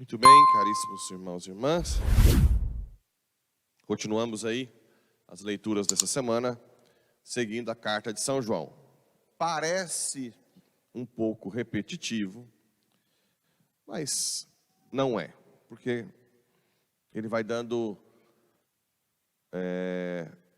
Muito bem, caríssimos irmãos e irmãs. Continuamos aí as leituras dessa semana, seguindo a carta de São João. Parece um pouco repetitivo, mas não é, porque ele vai dando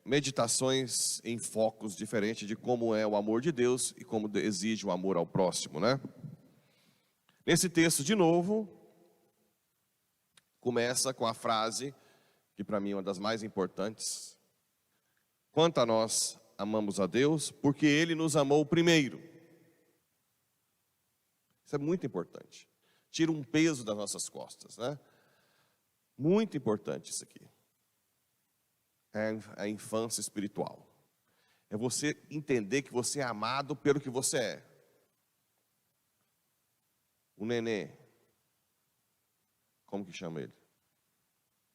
meditações em focos diferentes de como é o amor de Deus e como exige o amor ao próximo, né? Nesse texto, de novo, começa com a frase, que para mim é uma das mais importantes: quanto a nós amamos a Deus, porque Ele nos amou primeiro. Isso é muito importante. Tira um peso das nossas costas, né? Muito importante isso aqui. É a infância espiritual. É você entender que você é amado pelo que você é. O nenê, como que chama ele?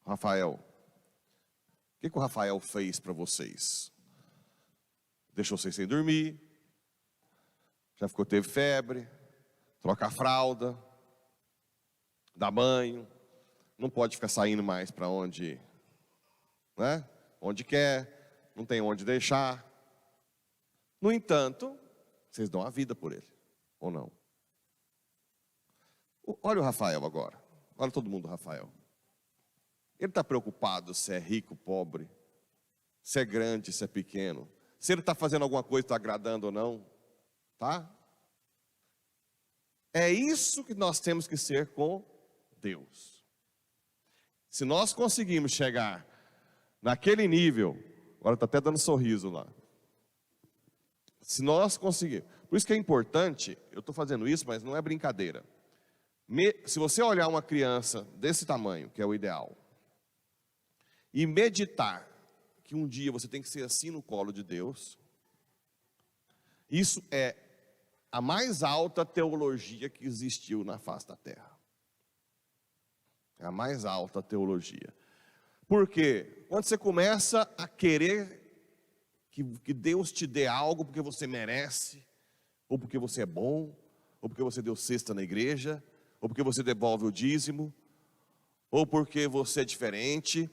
Rafael. O que o Rafael fez para vocês? Deixou vocês sem dormir, já teve febre, troca a fralda, dá banho, não pode ficar saindo mais para onde, né? Onde quer, não tem onde deixar. No entanto, vocês dão a vida por ele, ou não? Olha o Rafael agora, olha todo mundo, Rafael. Ele está preocupado se é rico, pobre, se é grande, se é pequeno, se ele está fazendo alguma coisa, está agradando ou não, tá? É isso que nós temos que ser com Deus. Se nós conseguimos chegar naquele nível, agora está até dando sorriso lá. Se nós conseguirmos, por isso que é importante, eu estou fazendo isso, mas não é brincadeira. Se você olhar uma criança desse tamanho, que é o ideal, e meditar que um dia você tem que ser assim no colo de Deus, isso é a mais alta teologia que existiu na face da terra. É a mais alta teologia. Porque quando você começa a querer que Deus te dê algo porque você merece, ou porque você é bom, ou porque você deu cesta na igreja, ou porque você devolve o dízimo, ou porque você é diferente,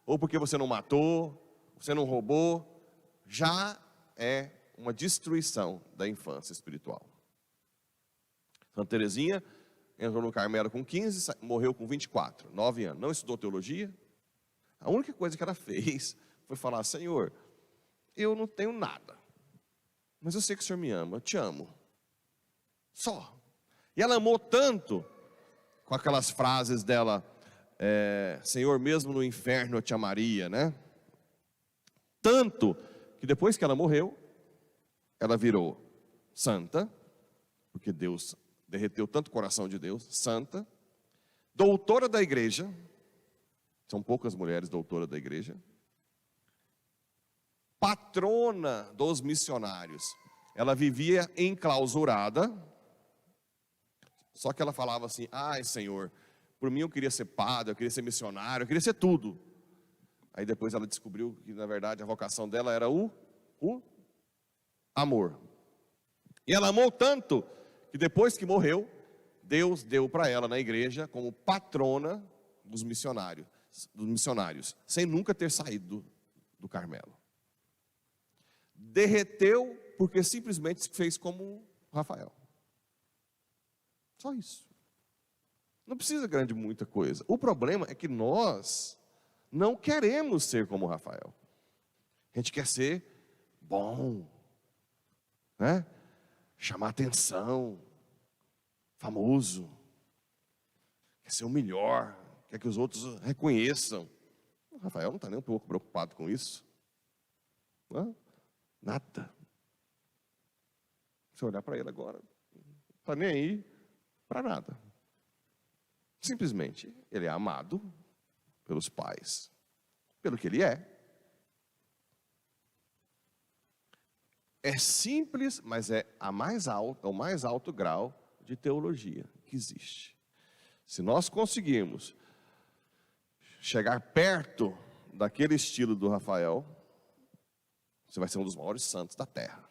ou porque você não matou, você não roubou, já é uma destruição da infância espiritual. Santa Teresinha entrou no Carmelo com 15, morreu com 24, 9 anos. Não estudou teologia. A única coisa que ela fez foi falar: Senhor, eu não tenho nada, mas eu sei que o Senhor me ama, eu te amo. Só. E ela amou tanto, com aquelas frases dela, Senhor, mesmo no inferno eu te amaria, né? Tanto que depois que ela morreu, ela virou santa, porque Deus derreteu tanto o coração de Deus, santa, doutora da igreja, são poucas mulheres doutoras da igreja, patrona dos missionários. Ela vivia enclausurada, só que ela falava assim: ai, Senhor, por mim eu queria ser padre, eu queria ser missionário, eu queria ser tudo. Aí depois ela descobriu que na verdade a vocação dela era o amor. E ela amou tanto que depois que morreu, Deus deu para ela na igreja como patrona dos missionários, sem nunca ter saído do Carmelo. Derreteu porque simplesmente fez como Rafael. Só isso. Não precisa grande muita coisa. O problema é que nós não queremos ser como Rafael. A gente quer ser bom, né? Chamar atenção, famoso, quer ser o melhor, quer que os outros reconheçam. O Rafael não está nem um pouco preocupado com isso. Não? Nada. Se olhar para ele agora, não está nem aí para nada. Simplesmente, ele é amado pelos pais, pelo que ele é. É simples, mas é o mais alto grau de teologia que existe. Se nós conseguirmos chegar perto daquele estilo do Rafael, você vai ser um dos maiores santos da terra.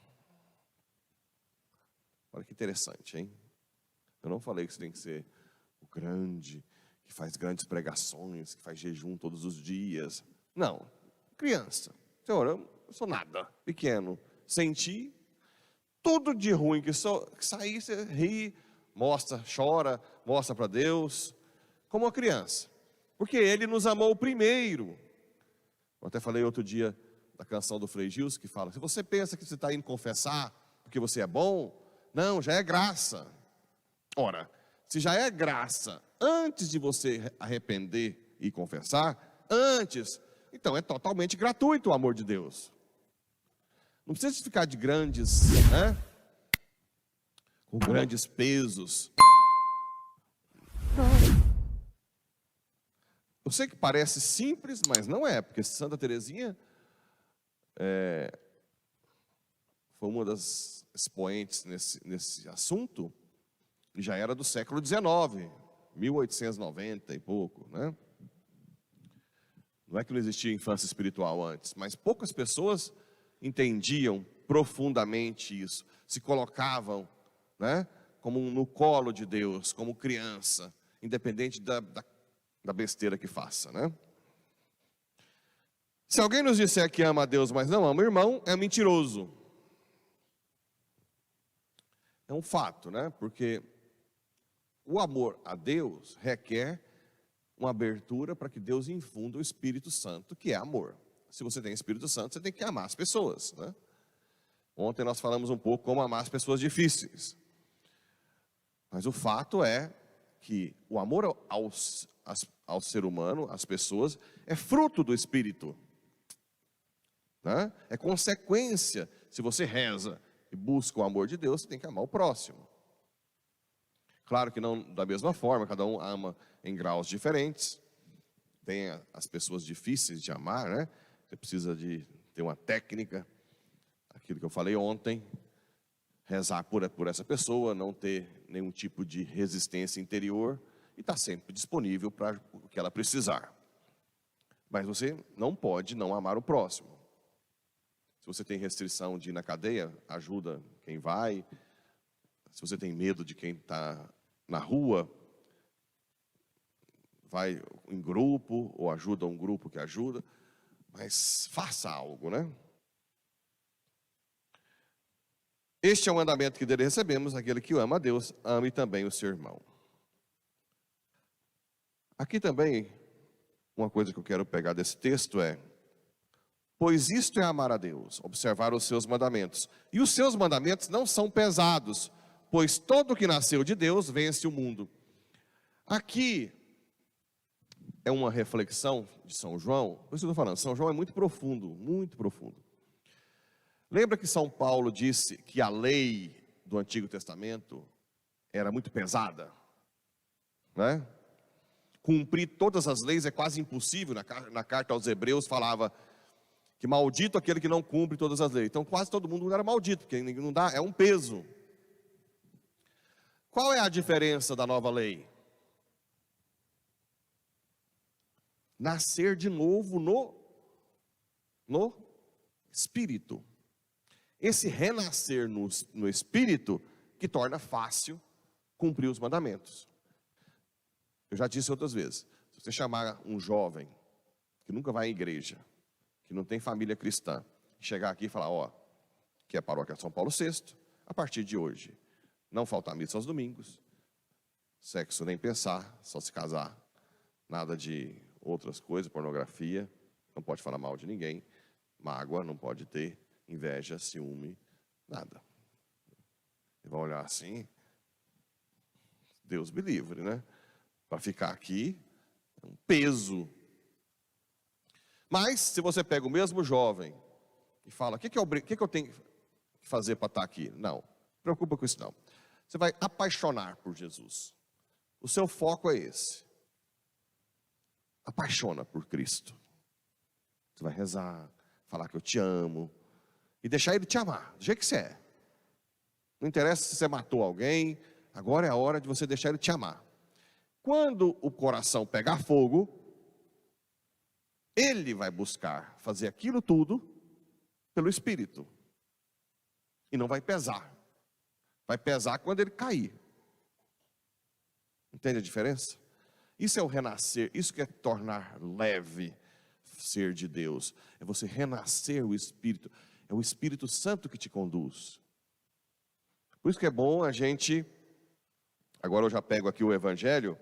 Olha que interessante, hein? Eu não falei que você tem que ser o grande, que faz grandes pregações, que faz jejum todos os dias. Não, criança. Senhor, eu sou nada, pequeno. Senti tudo de ruim que sair, você ri, mostra, chora, mostra para Deus, como uma criança. Porque Ele nos amou primeiro. Eu até falei outro dia da canção do Frei Gilson, que fala, se você pensa que você está indo confessar porque você é bom, não, já é graça. Ora, se já é graça, antes de você arrepender e confessar, antes, então é totalmente gratuito o amor de Deus. Não precisa ficar de grandes, né? Com grandes pesos. Eu sei que parece simples, mas não é, porque Santa Teresinha foi uma das expoentes nesse assunto, e já era do século XIX, 1890 e pouco, né? Não é que não existia infância espiritual antes, mas poucas pessoas entendiam profundamente isso, se colocavam, né, como no colo de Deus, como criança, independente da besteira que faça, né? Se alguém nos disser que ama a Deus, mas não ama o irmão, é mentiroso. É um fato, né? Porque o amor a Deus requer uma abertura para que Deus infunda o Espírito Santo, que é amor. Se você tem Espírito Santo, você tem que amar as pessoas, né? Ontem nós falamos um pouco como amar as pessoas difíceis. Mas o fato é que o amor ao ser humano, às pessoas, é fruto do Espírito, né? É consequência. Se você reza e busca o amor de Deus, você tem que amar o próximo. Claro que não da mesma forma, cada um ama em graus diferentes. Tem as pessoas difíceis de amar, né? Você precisa de ter uma técnica, aquilo que eu falei ontem, rezar por essa pessoa, não ter nenhum tipo de resistência interior e estar sempre disponível para o que ela precisar. Mas você não pode não amar o próximo. Se você tem restrição de ir na cadeia, ajuda quem vai. Se você tem medo de quem está na rua, vai em grupo ou ajuda um grupo que ajuda. Mas faça algo, né? Este é o mandamento que dele recebemos, aquele que ama a Deus, ame também o seu irmão. Aqui também, uma coisa que eu quero pegar desse texto é, pois isto é amar a Deus, observar os seus mandamentos. E os seus mandamentos não são pesados, pois todo o que nasceu de Deus vence o mundo. Aqui é uma reflexão de São João, por isso que eu estou falando, São João é muito profundo, muito profundo. Lembra que São Paulo disse que a lei do Antigo Testamento era muito pesada, né? Cumprir todas as leis é quase impossível. Na carta aos Hebreus falava que maldito aquele que não cumpre todas as leis. Então quase todo mundo era maldito, porque não dá, é um peso. Qual é a diferença da nova lei? Nascer de novo no Espírito. Esse renascer no Espírito que torna fácil cumprir os mandamentos. Eu já disse outras vezes, se você chamar um jovem que nunca vai à igreja, que não tem família cristã, chegar aqui e falar, ó, que é a paróquia São Paulo VI, a partir de hoje, não faltar missa aos domingos, sexo nem pensar, só se casar, nada de outras coisas, pornografia, não pode falar mal de ninguém, mágoa não pode ter, inveja, ciúme, nada. Ele vai olhar assim, Deus me livre, né? Para ficar aqui, é um peso. Mas, se você pega o mesmo jovem e fala, o que eu tenho que fazer para estar aqui? Não, preocupa com isso não. Você vai apaixonar por Jesus. O seu foco é esse. Apaixona por Cristo. Você vai rezar, falar que eu te amo, e deixar Ele te amar, do jeito que você é. Não interessa se você matou alguém, agora é a hora de você deixar Ele te amar. Quando o coração pegar fogo, Ele vai buscar fazer aquilo tudo pelo Espírito. E não vai pesar. Vai pesar quando ele cair. Entende a diferença? Isso é o renascer, isso que é tornar leve ser de Deus. É você renascer o Espírito. É o Espírito Santo que te conduz. Por isso que é bom a gente... Agora eu já pego aqui o Evangelho.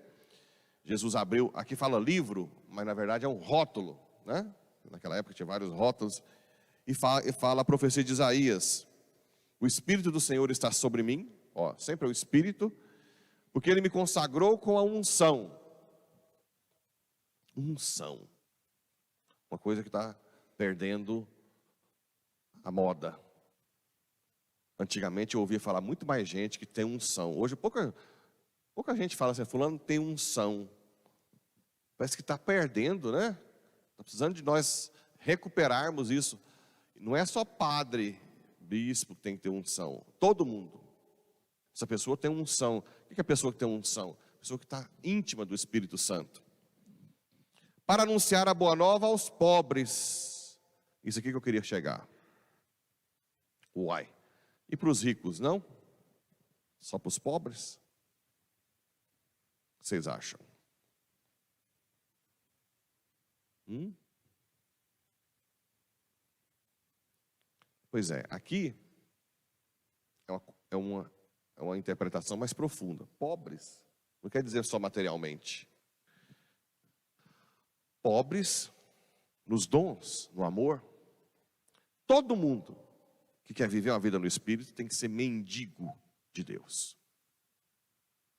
Jesus abriu, aqui fala livro, mas na verdade é um rótulo, né? Naquela época tinha vários rótulos. E fala a profecia de Isaías. O Espírito do Senhor está sobre mim. Ó, sempre é o Espírito. Porque Ele me consagrou com a unção. Unção. Uma coisa que está perdendo a moda. Antigamente eu ouvia falar muito mais gente que tem unção. Hoje pouca gente fala assim, fulano tem unção. Parece que está perdendo, né? Está precisando de nós recuperarmos isso. Não é só padre, bispo que tem que ter unção. Todo mundo. Essa pessoa tem unção. O que é a pessoa que tem unção? A pessoa que está íntima do Espírito Santo. Para anunciar a boa nova aos pobres. Isso aqui que eu queria chegar. Uai. E para os ricos, não? Só para os pobres? O que vocês acham? Pois é, aqui é uma interpretação mais profunda. Pobres não quer dizer só materialmente. Pobres nos dons, no amor. Todo mundo que quer viver uma vida no Espírito tem que ser mendigo de Deus.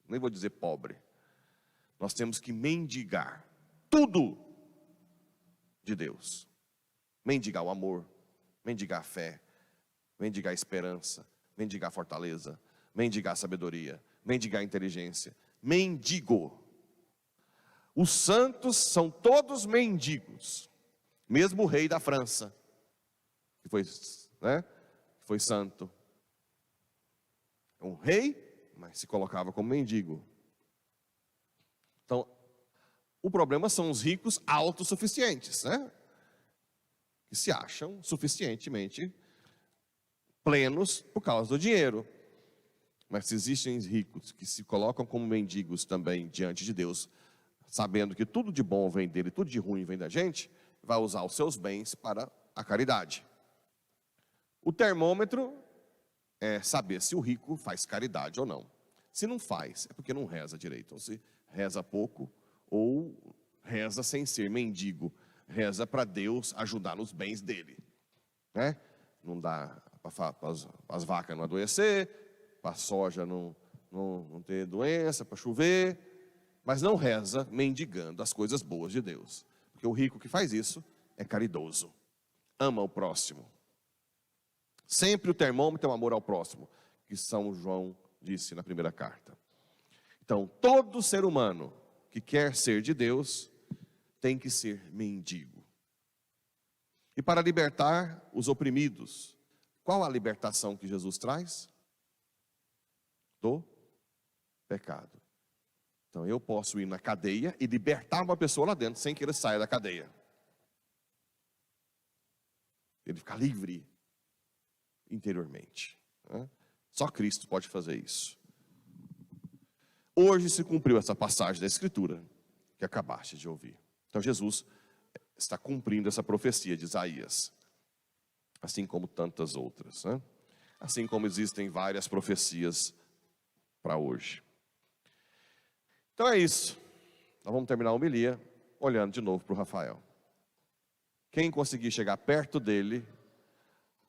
Nem vou dizer pobre. Nós temos que mendigar tudo de Deus. Mendigar o amor, mendigar a fé, mendigar a esperança, mendigar a fortaleza, mendigar a sabedoria, mendigar a inteligência. Mendigo. Os santos são todos mendigos. Mesmo o rei da França, que foi, né, foi santo. É um rei, mas se colocava como mendigo. Então, o problema são os ricos autossuficientes, né? Que se acham suficientemente plenos por causa do dinheiro. Mas se existem ricos que se colocam como mendigos também diante de Deus, sabendo que tudo de bom vem dele, tudo de ruim vem da gente, vai usar os seus bens para a caridade. O termômetro é saber se o rico faz caridade ou não. Se não faz, é porque não reza direito. Ou se reza pouco, ou reza sem ser mendigo. Reza para Deus ajudar nos bens dele, né? Não dá para as vacas não adoecer, para a soja não ter doença, para chover, mas não reza mendigando as coisas boas de Deus, porque o rico que faz isso é caridoso, ama o próximo. Sempre o termômetro é o amor ao próximo, que São João disse na primeira carta. Então, todo ser humano que quer ser de Deus tem que ser mendigo. E para libertar os oprimidos, qual a libertação que Jesus traz? Do pecado. Então eu posso ir na cadeia e libertar uma pessoa lá dentro sem que ele saia da cadeia. Ele ficar livre interiormente, né? Só Cristo pode fazer isso. Hoje se cumpriu essa passagem da Escritura que acabaste de ouvir. Então Jesus está cumprindo essa profecia de Isaías, assim como tantas outras, né? Assim como existem várias profecias para hoje. Então é isso. Nós vamos terminar a homilia olhando de novo para o Rafael. Quem conseguir chegar perto dele,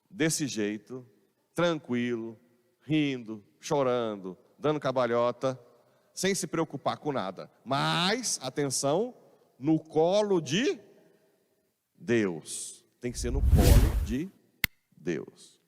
desse jeito, tranquilo, rindo, chorando, dando cabalhota, sem se preocupar com nada. Mas, atenção, no colo de Deus. Tem que ser no colo de Deus.